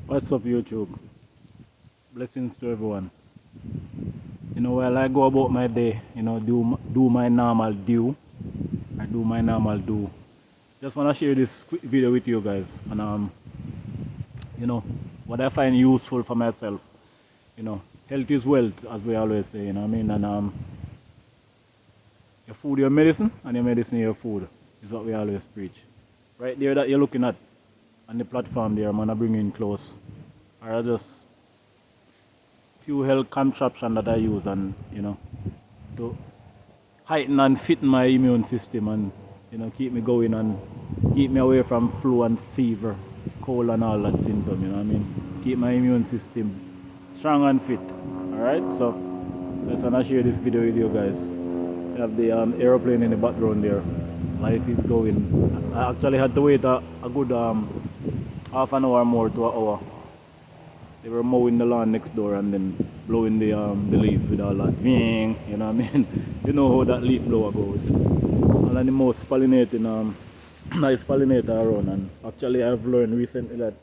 What's up, YouTube? Blessings to everyone. While I go about my day, do my normal do. I do my normal do. Just wanna share this quick video with you guys, and you know, what I find useful for myself. Health is wealth, as we always say. You know what I mean? And your food, your medicine, and your medicine, your food, is what we always preach. Right there, that you're looking at on the platform there, I'm gonna bring in close. Or just few health contraption that I use, and to heighten and fit my immune system, and keep me going and keep me away from flu and fever, cold and all that symptom. You know what I mean? Keep my immune system strong and fit. Alright, so let's gonna share this video with you guys. We have the aeroplane in the background there. Life is going. I actually had to wait a good half an hour more to an hour. They were mowing the lawn next door and then blowing the leaves with all that. You know what I mean? You know how that leaf blower goes. One of the most pollinating, nice pollinator around. And actually I've learned recently that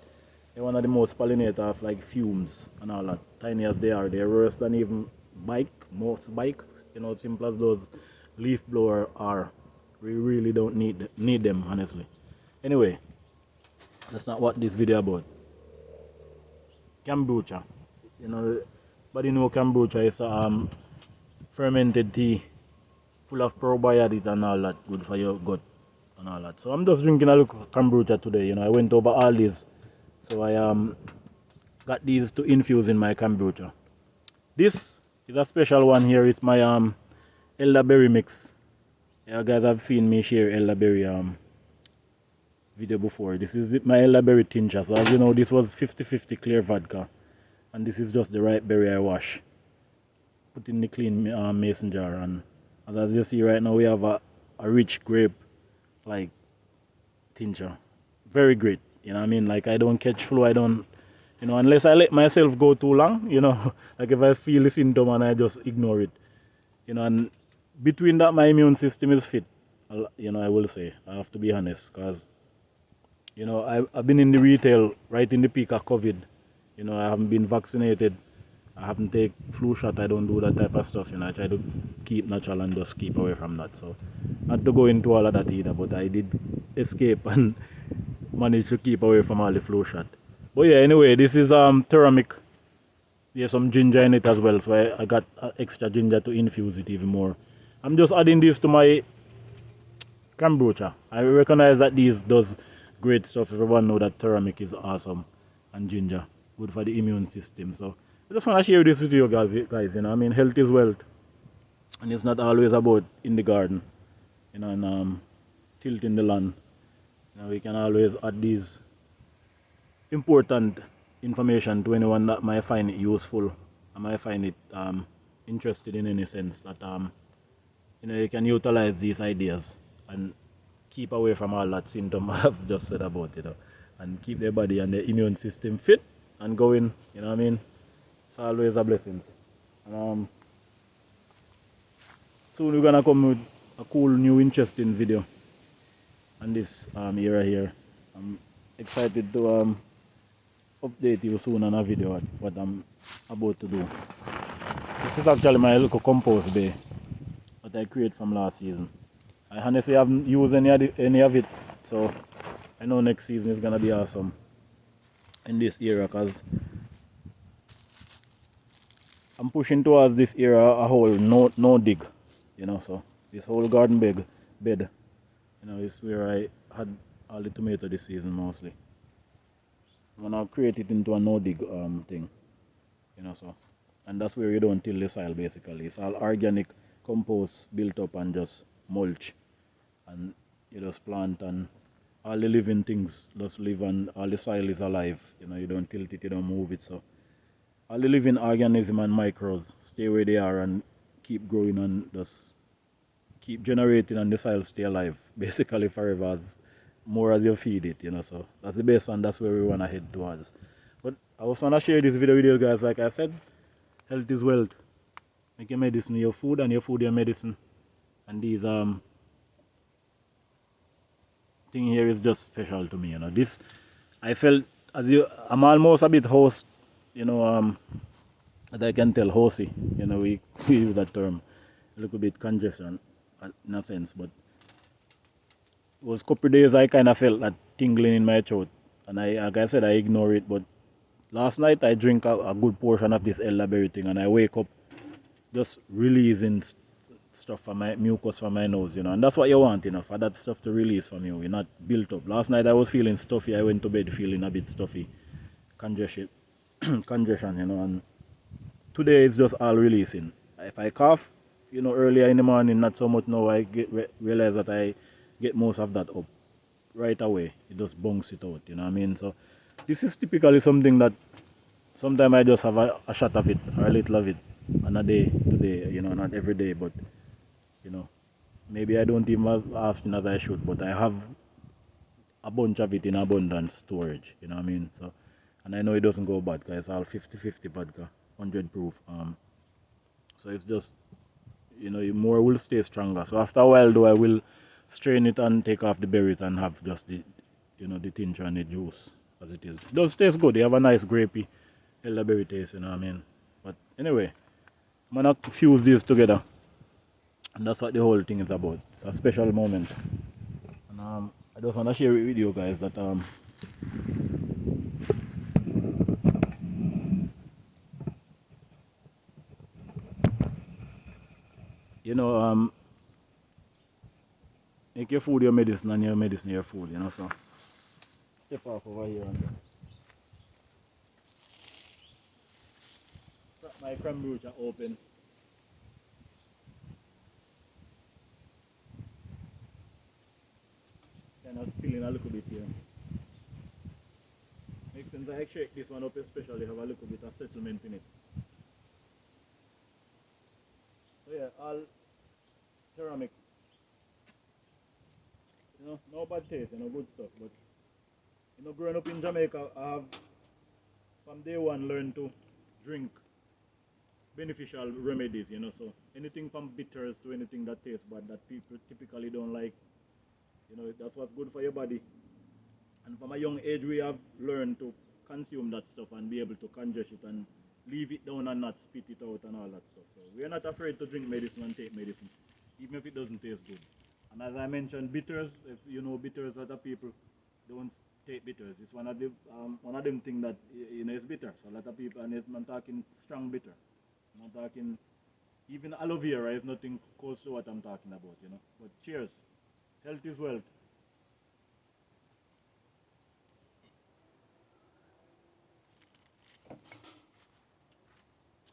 they're one of the most pollinator of like fumes and all that. Tiny as they are, they're worse than even most bike. Simple as those leaf blower are. We really don't need them, honestly. Anyway, that's not what this video about. Kombucha. But kombucha is fermented tea full of probiotics and all that, good for your gut and all that. So I'm just drinking a little kombucha today. I went over all these, so I got these to infuse in my kombucha. This is a special one here. It's my elderberry mix. You guys have seen me share elderberry video before. This is my elderberry tincture. So as you know, this was 50-50 clear vodka, and this is just the right berry I wash, put in the clean mason jar. And as you see right now, we have a rich grape like tincture, very great. You know what I mean? Like, I don't catch flu, I don't, unless I let myself go too long. Like if I feel a symptom and I just ignore it, and between that, my immune system is fit. I will say, I have to be honest, because I've been in the retail right in the peak of COVID. I haven't been vaccinated. I haven't taken flu shot. I don't do that type of stuff. I try to keep natural and just keep away from that. So, not to go into all of that either, but I did escape and manage to keep away from all the flu shot. But yeah, anyway, this is turmeric. There's some ginger in it as well, so I got extra ginger to infuse it even more. I'm just adding this to my kombucha. I recognize that these does great stuff. Everyone know that turmeric is awesome, and ginger good for the immune system. So I just want to share this with you guys. Health is wealth, and it's not always about in the garden, and tilting the land. We can always add these important information to anyone that might find it useful, and might find it interested in any sense, that you can utilize these ideas and keep away from all that symptom I've just said about it, and keep their body and their immune system fit and going. It's always a blessing. And soon we're gonna come with a cool new interesting video on this era here. I'm excited to update you soon on a video what I'm about to do. This is actually my little compost bay that I created from last season. I honestly haven't used any of it, so I know next season is gonna be awesome in this era, because I'm pushing towards this era a whole no dig, so this whole garden bed, is where I had all the tomato this season mostly. I'm gonna create it into a no dig thing, so, and that's where you don't till the soil basically. It's all organic compost built up and just mulch, and you just plant, and all the living things just live, and all the soil is alive. You don't tilt it, you don't move it, so all the living organisms and microbes stay where they are and keep growing and just keep generating, and the soil stay alive basically forever, as more as you feed it, so that's the best, and that's where we want to head towards. But I also want to share this video with you guys. Like I said, health is wealth. Make your medicine your food, and your food your medicine. And these thing here is just special to me. This I felt I'm almost a bit host, you know, as I can tell, horsey. You know, we use that term, a little bit congestion, in a sense. But it was a couple of days I kind of felt that tingling in my throat, and like I said, I ignore it. But last night I drink a good portion of this elderberry thing, and I wake up just releasing stuff from my mucus from my nose, you know, and that's what you want, you know, for that stuff to release from you. You're not built up. Last night I was feeling stuffy. I went to bed feeling a bit stuffy, congestion, congestion, you know, and today it's just all releasing. If I cough, you know, earlier in the morning, not so much now, I realize that I get most of that up right away. It just bunks it out, you know what I mean? So this is typically something that sometimes I just have a shot of it or a little of it on a day to day, you know, not every day, but you know, maybe I don't even as often as I should, but I have a bunch of it in abundance storage, you know what I mean? So, and I know it doesn't go bad because it's all 50-50 vodka, 100 proof. So it's just, you know, more will stay stronger. So after a while, though, I will strain it and take off the berries and have just the, you know, the tincture and the juice as it is. It does taste good. They have a nice grapey elderberry taste, you know what I mean? But anyway, I'm gonna fuse these together, and that's what the whole thing is about. It's a special moment, and I just wanna share it with you guys that you know, make your food your medicine and your medicine your food, you know. So step off over here and crack my kombucha open. Kind of spilling a little bit here. Makes sense. I shake this one up especially have a little bit of settlement in it. So yeah, all ceramic. You know, no bad taste, you know, good stuff. But you know, growing up in Jamaica, I have from day one learned to drink beneficial remedies, you know. So anything from bitters to anything that tastes bad that people typically don't like, you know, that's what's good for your body. And from a young age, we have learned to consume that stuff and be able to congest it and leave it down and not spit it out and all that stuff. So we are not afraid to drink medicine and take medicine, even if it doesn't taste good. And as I mentioned, bitters, if you know bitters, other people don't take bitters. It's one of them things that you know is bitter. So a lot of people, and I'm talking strong bitter. I'm not talking even aloe vera is nothing close to what I'm talking about, you know. But cheers, health is wealth.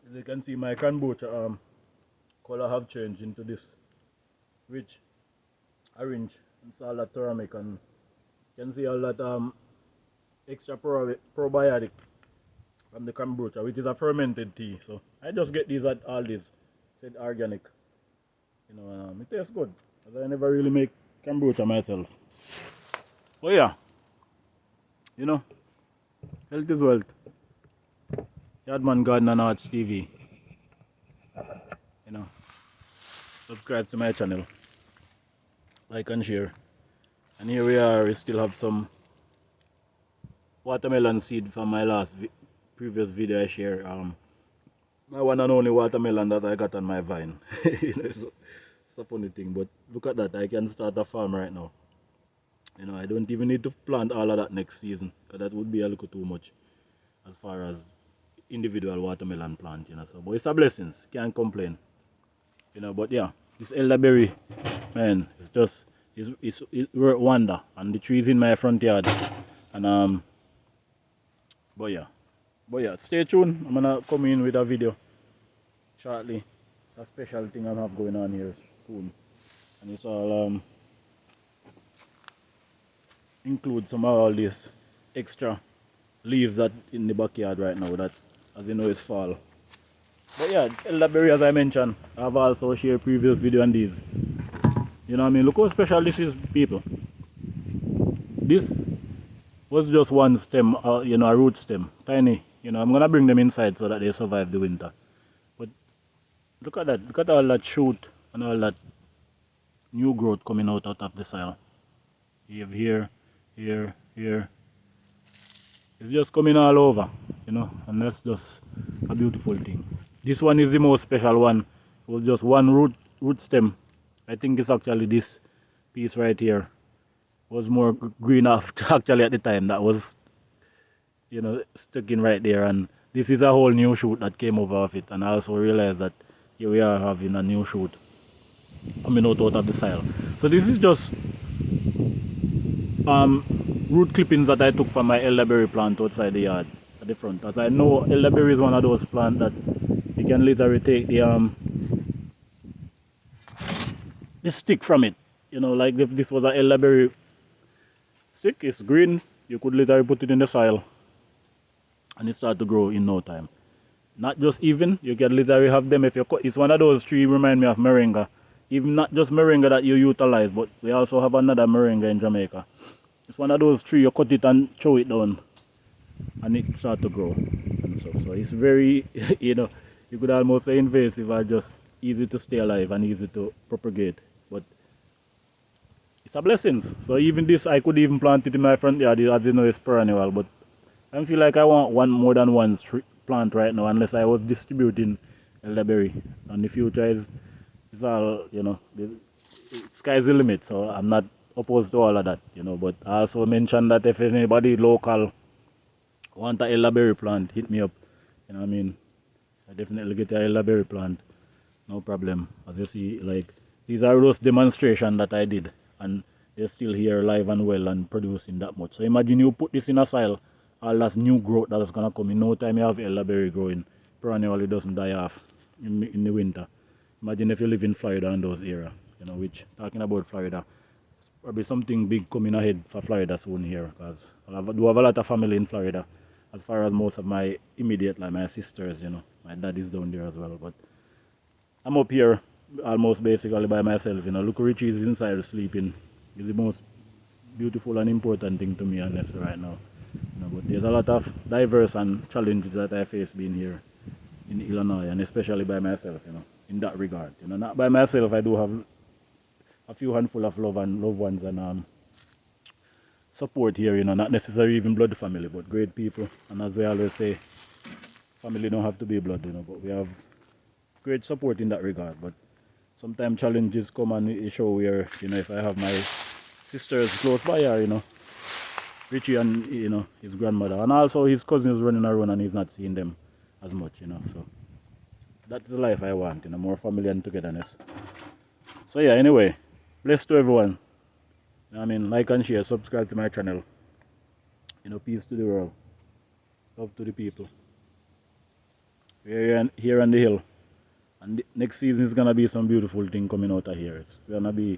As you can see, my kombucha color have changed into this rich orange and salad turmeric, and you can see all that extra probiotic from the kombucha, which is a fermented tea. So I just get these at Aldi's, said organic. You know, it tastes good. As I never really make kombucha myself. But yeah, you know, health is wealth. Yardman Garden and Arts TV. You know, subscribe to my channel, like and share. And here we are. We still have some watermelon seed from my previous video I shared. My one and only watermelon that I got on my vine. You know, it's a funny thing, but look at that. I can start a farm right now. You know, I don't even need to plant all of that next season, because that would be a little too much as far as individual watermelon plant, you know. So, but it's a blessing. Can't complain. You know, but yeah, this elderberry, man, it's just it's wonder, and the trees in my front yard, and but yeah, stay tuned. I'm gonna come in with a video shortly. It's a special thing I have going on here soon, and it's all include some of all these extra leaves that in the backyard right now that, as you know, is fall. But yeah, elderberry, as I mentioned, I've also shared previous video on these. You know what I mean? Look how special this is, people. This was just one stem, you know, a root stem, tiny. You know, I'm gonna bring them inside so that they survive the winter. But look at that, look at all that shoot and all that new growth coming out of the soil. You have here, here, here. It's just coming all over, you know, and that's just a beautiful thing. This one is the most special one. It was just one root stem. I think it's actually this piece right here was more green actually at the time. That was, you know, stuck in right there, and this is a whole new shoot that came over of it. And I also realized that here we are having a new shoot coming out of the soil. So this is just root clippings that I took from my elderberry plant outside the yard at the front. As I know, elderberry is one of those plants that you can literally take the stick from it. You know, like if this was an elderberry stick, it's green, you could literally put it in the soil and it start to grow in no time. Not just even, you can literally have them if you cut. It's one of those trees remind me of moringa. Even not just moringa that you utilize, but we also have another moringa in Jamaica. It's one of those trees, you cut it and throw it down and it start to grow and stuff. So it's very, you know, you could almost say invasive or just easy to stay alive and easy to propagate. But it's a blessing. So even this, I could even plant it in my front yard. As you know, it's perennial, but I feel like I want more than one plant right now, unless I was distributing elderberry. And the future is all, you know, the sky's the limit. So I'm not opposed to all of that, you know. But I also mentioned that if anybody local want a elderberry plant, hit me up. You know what I mean? I definitely get a elderberry plant, no problem. As you see, like these are those demonstrations that I did, and they're still here alive and well and producing that much. So imagine you put this in a soil, all that new growth that is gonna come. In no time you have elderberry growing. Perennially doesn't die off in the winter. Imagine if you live in Florida and those areas, you know, which talking about Florida, probably something big coming ahead for Florida soon here, because I do have a lot of family in Florida, as far as most of my immediate, like my sisters, you know, my dad is down there as well. But I'm up here almost basically by myself, you know. Look, Richie is inside sleeping. It's the most beautiful and important thing to me, honestly, right now. You know, but there's a lot of diverse and challenges that I face being here in Illinois, and especially by myself, you know, in that regard. You know, not by myself, I do have a few handful of loved ones and support here, you know, not necessarily even blood family, but great people. And as we always say, family don't have to be blood, you know, but we have great support in that regard. But sometimes challenges come and it show where, you know, if I have my sisters close by here, you know, Richie and, you know, his grandmother, and also his cousins running around and he's not seeing them as much, you know. So that's the life I want, you know, more family and togetherness. So yeah, anyway, bless to everyone. I mean, like and share, subscribe to my channel. You know, peace to the world. Love to the people. We're here on the hill. And next season is gonna be some beautiful thing coming out of here. It's gonna be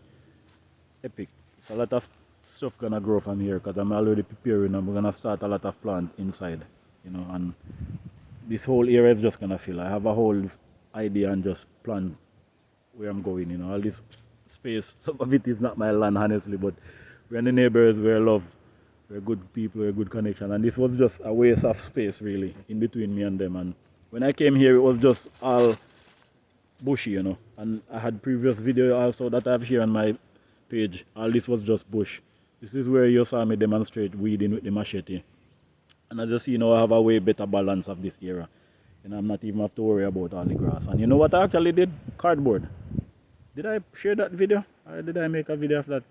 epic. It's a lot of stuff gonna grow from here because I'm already preparing and we're gonna start a lot of plant inside. You know, and this whole area is just gonna fill. I have a whole idea and just plan where I'm going, you know. All this space, some of it is not my land honestly, but we're the neighbors, we're love, we're good people, we're good connection, and this was just a waste of space really in between me and them. And when I came here it was just all bushy, you know, and I had previous video also that I've shared on my page. All this was just bush. This is where you saw me demonstrate weeding with the machete, and as you see now I have a way better balance of this area. You know, I'm not even have to worry about all the grass. And you know what I actually did? Cardboard. Did I share that video? Or did I make a video of that?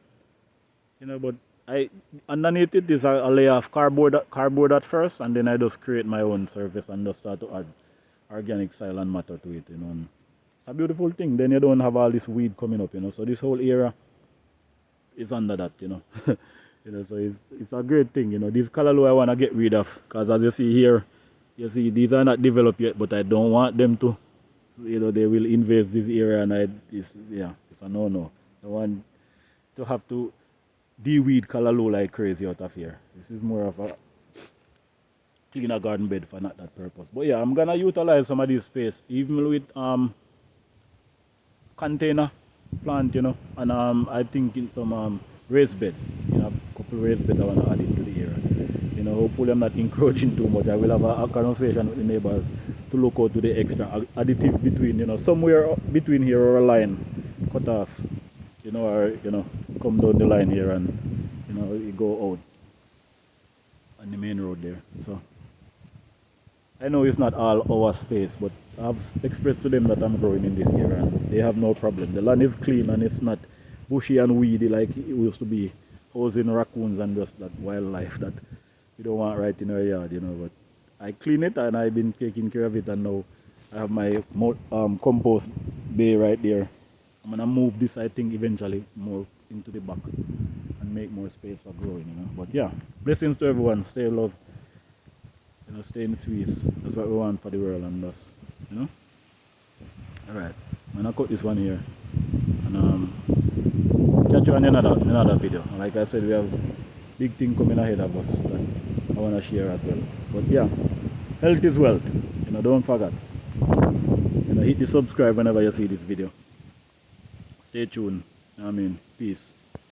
You know, but I underneath it is a layer of cardboard at first, and then I just create my own surface and just start to add organic soil and matter to it, you know. And it's a beautiful thing. Then you don't have all this weed coming up, you know. So this whole area is under that, you know. You know, so it's a great thing, you know. This callaloo I want to get rid of, because as you see here, you see these are not developed yet, but I don't want them to. You know, they will invade this area, and it's a no-no. I want to have to de-weed callaloo like crazy out of here. This is more of a cleaner garden bed for not that purpose. But yeah, I'm gonna utilize some of this space, even with container plant, you know, and I think in some raised bed, you know, a couple raised bed I wanna add into the area. You know, hopefully I'm not encroaching too much. I will have a conversation with the neighbors to look out to the extra additive between, you know, somewhere between here or a line cut off, you know, or, you know, come down the line here and, you know, you go out on the main road there. So I know it's not all our space, but I've expressed to them that I'm growing in this area and they have no problem. The land is clean and it's not bushy and weedy like it used to be, housing raccoons and just that wildlife that we don't want right in our yard, you know. But I clean it and I've been taking care of it, and now I have my compost bay right there. I'm gonna move this, I think, eventually more into the back and make more space for growing, you know. But yeah, blessings to everyone. Stay love, you know, stay in peace. That's what we want for the world and us, you know. All right, I'm gonna cut this one here and catch you on another video. Like I said, we have big thing coming ahead of us that I want to share as well. But yeah, health is wealth, you know, don't forget, you know, hit the subscribe whenever you see this video. Stay tuned. I mean, peace.